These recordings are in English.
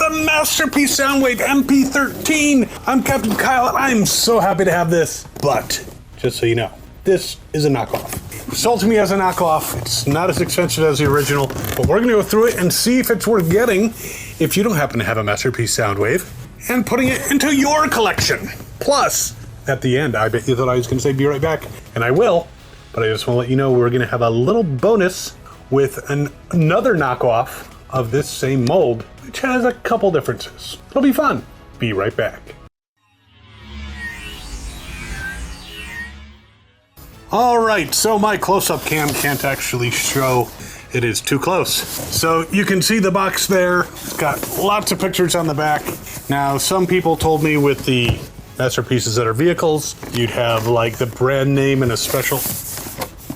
the Masterpiece Soundwave MP-13. I'm Captain Kyle, and I'm so happy to have this. But, just so you know, this is a knockoff. Sold to me as a knockoff. It's not as expensive as the original, but we're gonna go through it and see if it's worth getting if you don't happen to have a Masterpiece Soundwave and putting it into your collection. Plus, at the end, I bet you thought I was gonna say be right back, and I will, but I just wanna let you know we're gonna have a little bonus with another knockoff of this same mold, which has a couple differences. It'll be fun. Be right back. All right, so my close-up cam can't actually show. It is too close. So you can see the box there. It's got lots of pictures on the back. Now, some people told me with the Masterpieces that are vehicles, you'd have like the brand name and a special.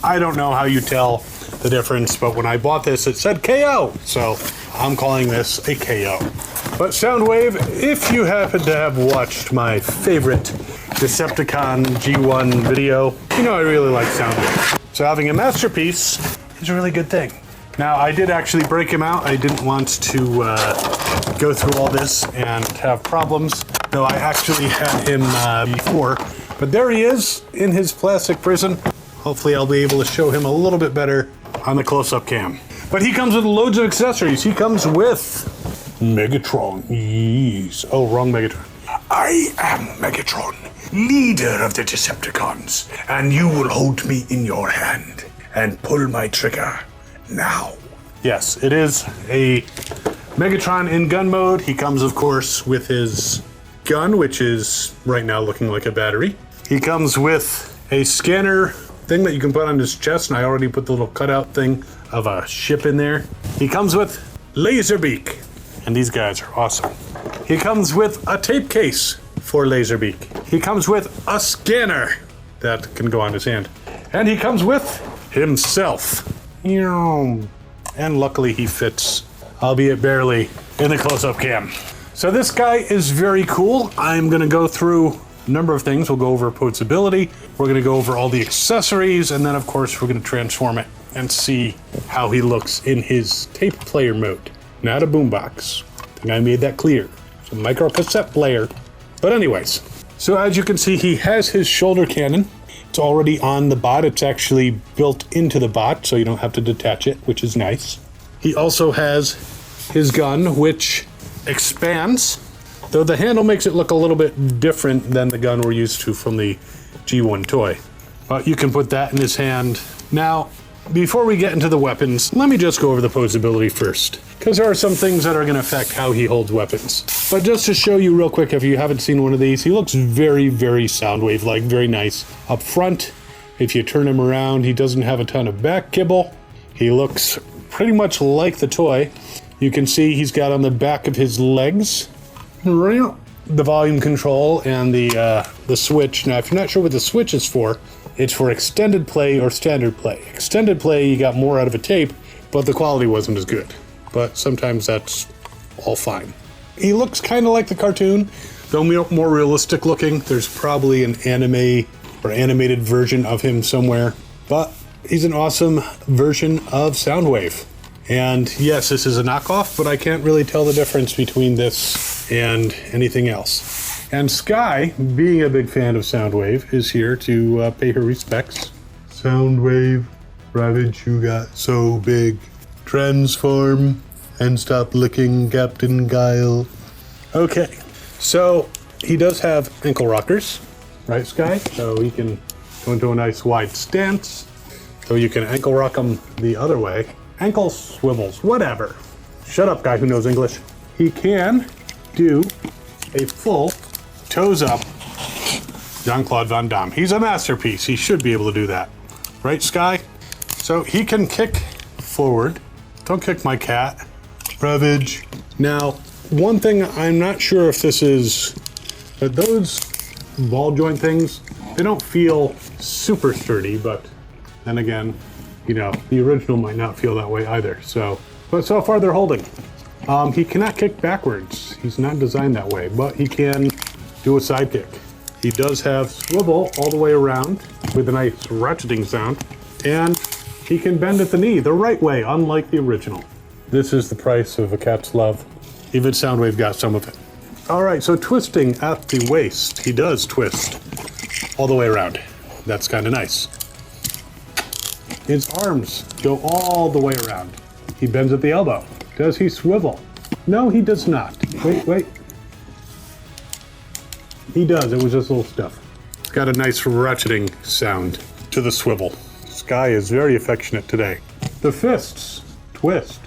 I don't know how you tell the difference, but when I bought this, it said KO. So I'm calling this a KO. But Soundwave, if you happen to have watched my favorite Decepticon G1 video, you know I really like Soundwave. So having a Masterpiece is a really good thing. Now, I did actually break him out. I didn't want to go through all this and have problems, though I actually had him before. But there he is in his plastic prison. Hopefully I'll be able to show him a little bit better on the close-up cam. But he comes with loads of accessories. He comes with Megatron. Yes. Oh, wrong Megatron. I am Megatron, leader of the Decepticons, and you will hold me in your hand and pull my trigger now. Yes, it is a Megatron in gun mode. He comes, of course, with his gun, which is right now looking like a battery. He comes with a scanner thing that you can put on his chest, and I already put the little cutout thing of a ship in there. He comes with Laserbeak, and these guys are awesome. He comes with a tape case for Laserbeak. He comes with a scanner that can go on his hand. And he comes with himself. And luckily he fits, albeit barely, in the close-up cam. So this guy is very cool. I'm gonna go through a number of things. We'll go over Posability. We're gonna go over all the accessories, and then of course we're gonna transform it and see how he looks in his tape player mode. Not a boombox. I think I made that clear. It's a micro cassette player. But anyways, so as you can see, he has his shoulder cannon. It's already on the bot. It's actually built into the bot, so you don't have to detach it, which is nice. He also has his gun, which expands, though the handle makes it look a little bit different than the gun we're used to from the G1 toy. But you can put that in his hand. Now, before we get into the weapons, let me just go over the Posability first, because there are some things that are going to affect how he holds weapons. But just to show you real quick, if you haven't seen one of these, he looks very, very Soundwave-like, very nice. Up front, if you turn him around, he doesn't have a ton of back kibble. He looks pretty much like the toy. You can see he's got on the back of his legs the volume control and the switch. Now, if you're not sure what the switch is for, it's for extended play or standard play. Extended play, you got more out of a tape, but the quality wasn't as good. But sometimes that's all fine. He looks kind of like the cartoon, though more realistic looking. There's probably an anime or animated version of him somewhere, but he's an awesome version of Soundwave. And yes, this is a knockoff, but I can't really tell the difference between this and anything else. And Sky, being a big fan of Soundwave, is here to pay her respects. Soundwave, Ravage, you got so big. Transform and stop licking Captain Kyle. Okay, so he does have ankle rockers, right, Sky? So he can go into a nice wide stance. So you can ankle rock him the other way. Ankle swivels, whatever. Shut up, guy who knows English. He can do a full toes up Jean-Claude Van Damme. He's a masterpiece. He should be able to do that. Right, Sky? So he can kick forward. Don't kick my cat. Ravage. Now, one thing I'm not sure if this is, but those ball joint things, they don't feel super sturdy, but then again, you know, the original might not feel that way either. So, but so far they're holding. He cannot kick backwards. He's not designed that way, but he can do a side kick. He does have swivel all the way around with a nice ratcheting sound, and he can bend at the knee the right way, unlike the original. This is the price of a cat's love. Even Soundwave got some of it. All right, so twisting at the waist. He does twist all the way around. That's kind of nice. His arms go all the way around. He bends at the elbow. Does he swivel? No, he does not. Wait. He does, it was just little stuff. It's got a nice ratcheting sound to the swivel. Sky is very affectionate today. The fists twist,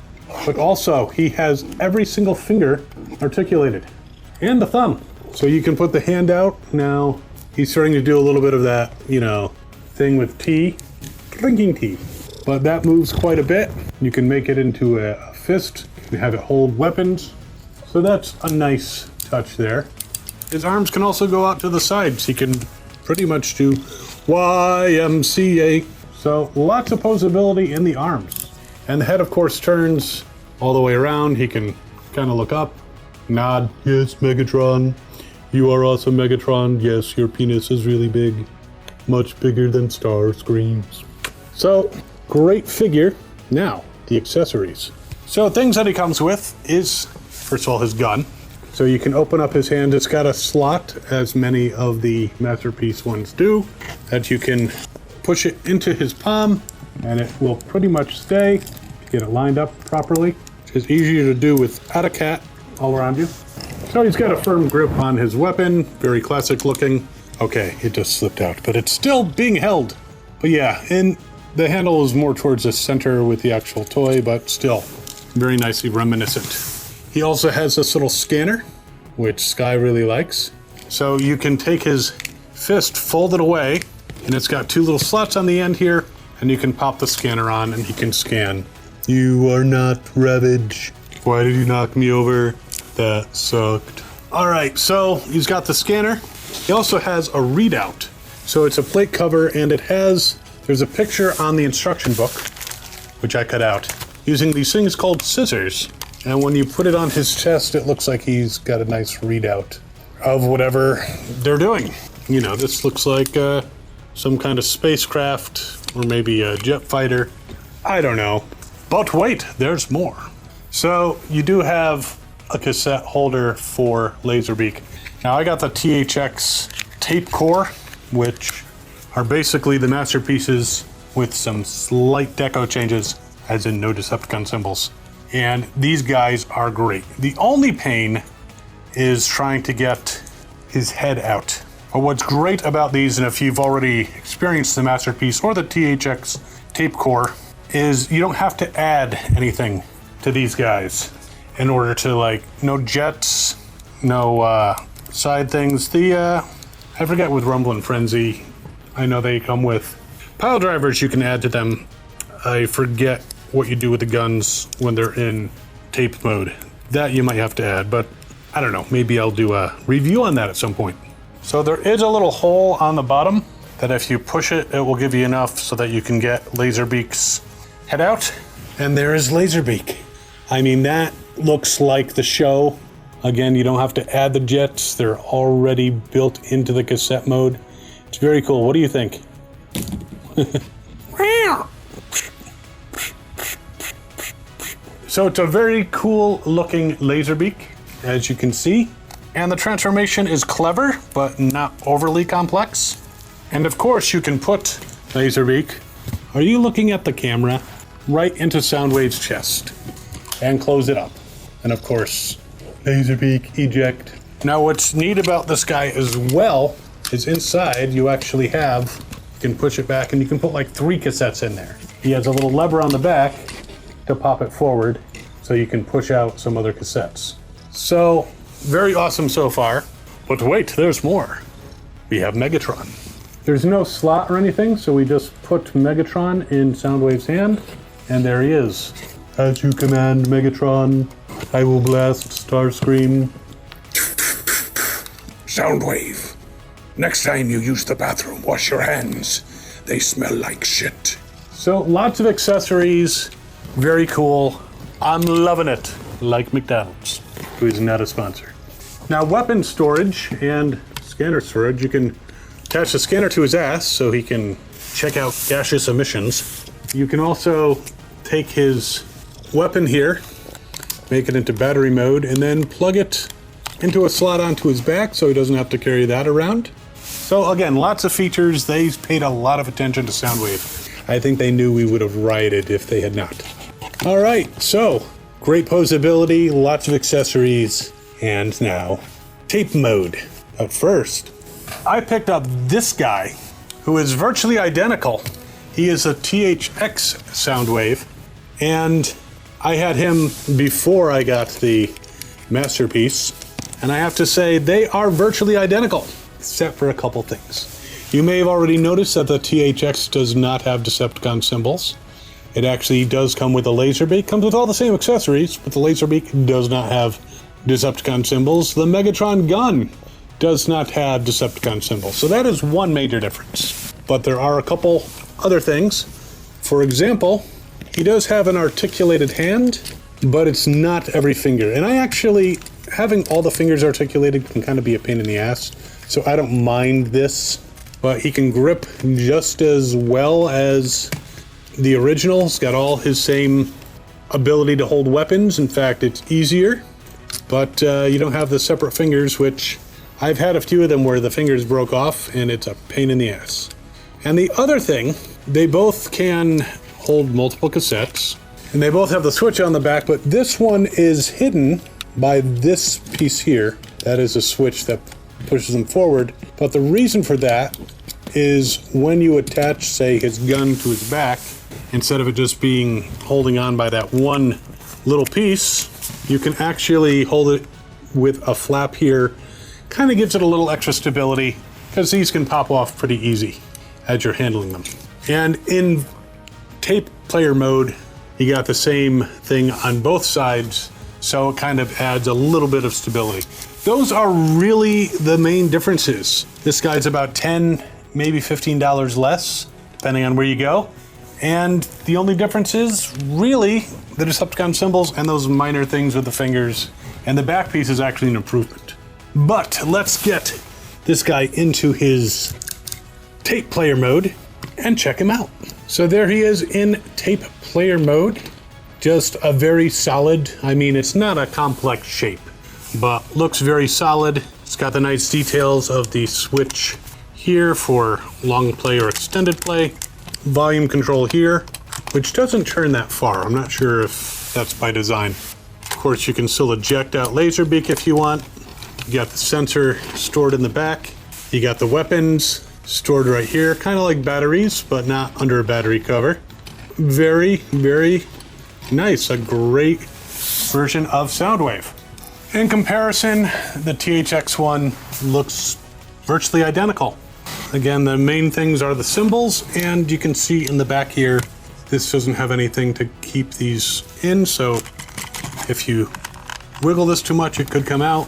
but also he has every single finger articulated. And the thumb. So you can put the hand out. Now he's starting to do a little bit of that, thing with tea, drinking tea. But that moves quite a bit. You can make it into a fist. You have it hold weapons. So that's a nice touch there. His arms can also go out to the sides. He can pretty much do YMCA. So lots of posability in the arms. And the head, of course, turns all the way around. He can kind of look up, nod. Yes, Megatron. You are awesome, Megatron. Yes, your penis is really big. Much bigger than Starscream's. So, great figure. Now, the accessories. So things that he comes with is, first of all, his gun. So you can open up his hand. It's got a slot, as many of the Masterpiece ones do, that you can push it into his palm, and it will pretty much stay. Get it lined up properly. It's easier to do without a cat all around you. So he's got a firm grip on his weapon, very classic looking. Okay, it just slipped out, but it's still being held. But yeah, and the handle is more towards the center with the actual toy, but still very nicely reminiscent. He also has this little scanner, which Sky really likes. So you can take his fist, fold it away, and it's got two little slots on the end here, and you can pop the scanner on and he can scan. You are not Ravage. Why did you knock me over? That sucked. All right, so he's got the scanner. He also has a readout. So it's a plate cover, and there's a picture on the instruction book, which I cut out, using these things called scissors. And when you put it on his chest, it looks like he's got a nice readout of whatever they're doing. This looks like some kind of spacecraft, or maybe a jet fighter. I don't know. But wait, there's more. So you do have a cassette holder for Laserbeak. Now I got the THX tape core, which are basically the masterpieces with some slight deco changes, as in no Decepticon symbols. And these guys are great. The only pain is trying to get his head out. But what's great about these, and if you've already experienced the masterpiece or the THX tape core, is you don't have to add anything to these guys in order to, no jets, no side things. I forget with Rumble and Frenzy, I know they come with pile drivers you can add to them. I forget what you do with the guns when they're in tape mode. That you might have to add, but I don't know, maybe I'll do a review on that at some point. So there is a little hole on the bottom that if you push it, it will give you enough so that you can get Laserbeak's head out. And there is Laserbeak. I mean, that looks like the show. Again, you don't have to add the jets. They're already built into the cassette mode. It's very cool. What do you think? So it's a very cool looking Laserbeak, as you can see. And the transformation is clever, but not overly complex. And of course you can put Laserbeak, are you looking at the camera? Right into Soundwave's chest and close it up. And of course, Laserbeak eject. Now what's neat about this guy as well is inside you actually have, you can push it back and you can put 3 cassettes in there. He has a little lever on the back to pop it forward so you can push out some other cassettes. So, very awesome so far. But wait, there's more. We have Megatron. There's no slot or anything, so we just put Megatron in Soundwave's hand, and there he is. As you command, Megatron, I will blast Starscream. Soundwave, next time you use the bathroom, wash your hands. They smell like shit. So lots of accessories, very cool. I'm loving it, like McDonald's, who is not a sponsor. Now weapon storage and scanner storage, you can attach the scanner to his ass so he can check out gaseous emissions. You can also take his weapon here make it into battery mode, and then plug it into a slot onto his back so he doesn't have to carry that around. So again, lots of features. They paid a lot of attention to Soundwave. I think they knew we would have rioted if they had not. All right, so great posability, lots of accessories, and now tape mode. But first, I picked up this guy who is virtually identical. He is a THX Soundwave, and I had him before I got the Masterpiece, and I have to say they are virtually identical, except for a couple things. You may have already noticed that the THX does not have Decepticon symbols. It actually does come with a Laserbeak, comes with all the same accessories, but the Laserbeak does not have Decepticon symbols. The Megatron gun does not have Decepticon symbols, so that is one major difference. But there are a couple other things. For example, he does have an articulated hand, but it's not every finger. And I actually, having all the fingers articulated can kind of be a pain in the ass, so I don't mind this. But he can grip just as well as the original. He's got all his same ability to hold weapons. In fact, it's easier, but you don't have the separate fingers, which I've had a few of them where the fingers broke off, and it's a pain in the ass. And the other thing, they both can hold multiple cassettes, and they both have the switch on the back, but this one is hidden by this piece here. That is a switch that pushes them forward. But the reason for that is when you attach, say, his gun to his back, instead of it just being holding on by that one little piece, you can actually hold it with a flap here. Kind of gives it a little extra stability, because these can pop off pretty easy as you're handling them. And in tape player mode, you got the same thing on both sides, so it kind of adds a little bit of stability. Those are really the main differences. This guy's about $10, maybe $15 less, depending on where you go. And the only difference is really the Decepticon symbols and those minor things with the fingers. And the back piece is actually an improvement. But let's get this guy into his tape player mode and check him out. So there he is in tape player mode. Just a very solid, I mean, it's not a complex shape, but looks very solid. It's got the nice details of the switch here for long play or extended play. Volume control here, which doesn't turn that far. I'm not sure if that's by design. Of course, you can still eject out Laserbeak if you want. You got the sensor stored in the back. You got the weapons stored right here, kind of like batteries, but not under a battery cover. Very, very nice. A great version of Soundwave. In comparison, the THX one looks virtually identical. Again, the main things are the symbols, and you can see in the back here, this doesn't have anything to keep these in, so if you wiggle this too much, it could come out,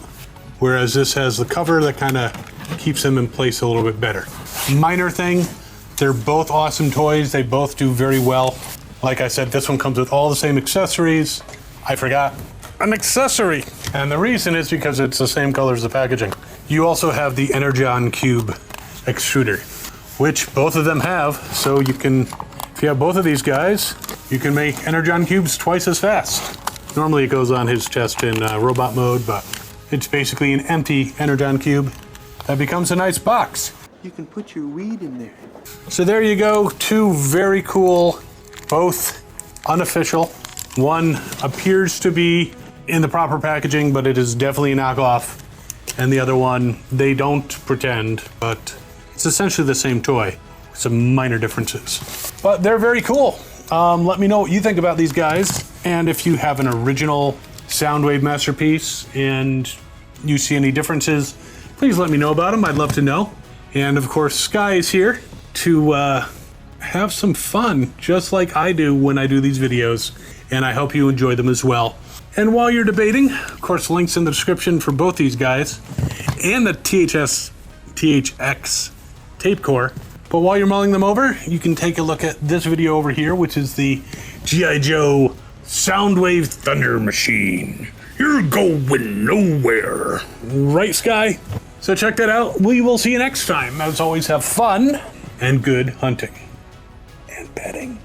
whereas this has the cover that kind of keeps them in place a little bit better. Minor thing, they're both awesome toys. They both do very well. Like I said, this one comes with all the same accessories. I forgot an accessory, and the reason is because it's the same color as the packaging. You also have the Energon Cube extruder, which both of them have, so you can, if you have both of these guys, you can make Energon Cubes twice as fast. Normally it goes on his chest in robot mode, but it's basically an empty Energon Cube that becomes a nice box. You can put your weed in there. So there you go, two very cool, both unofficial. One appears to be in the proper packaging, but it is definitely a knockoff. And the other one, they don't pretend, but it's essentially the same toy, with some minor differences. But they're very cool. Let me know what you think about these guys. And if you have an original Soundwave Masterpiece and you see any differences, please let me know about them. I'd love to know. And of course, Sky is here to have some fun, just like I do when I do these videos. And I hope you enjoy them as well. And while you're debating, of course, links in the description for both these guys and the THX tape core. But while you're mulling them over, you can take a look at this video over here, which is the G.I. Joe Soundwave Thunder Machine. You're going nowhere. Right, Sky? So check that out. We will see you next time. As always, have fun and good hunting and petting.